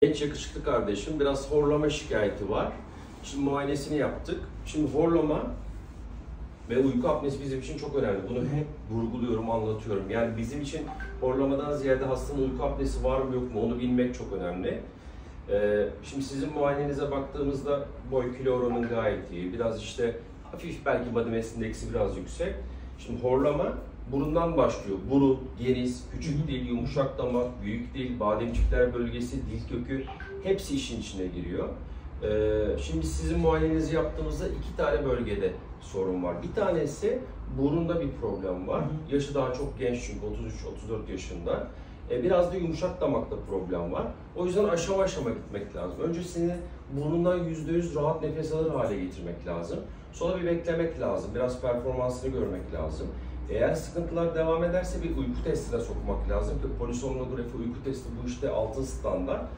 Genç yakışıklı kardeşim biraz horlama şikayeti var. Şimdi muayenesini yaptık. Şimdi horlama ve uyku apnesi bizim için çok önemli. Bunu hep vurguluyorum, anlatıyorum. Yani bizim için horlamadan ziyade hastanın uyku apnesi var mı yok mu onu bilmek çok önemli. Şimdi sizin muayenenize baktığımızda boy kilo oranın gayet iyi. Biraz işte hafif belki body mass indeksi biraz yüksek. Şimdi horlama burundan başlıyor. Burun, geniz, küçük dil, yumuşak damak, büyük dil, bademcikler bölgesi, dil kökü hepsi işin içine giriyor. Şimdi sizin muayenenizi yaptığımızda iki tane bölgede sorun var. Bir tanesi burunda bir problem var. Yaşı daha çok genç çünkü 33-34 yaşında. Biraz da yumuşak damakta problem var. O yüzden aşama aşama gitmek lazım. Önce seni burnundan %100 rahat nefes alır hale getirmek lazım. Sonra bir beklemek lazım. Biraz performansını görmek lazım. Eğer sıkıntılar devam ederse bir uyku testine sokmak lazım ki polisomnografi uyku testi bu işte altın standart.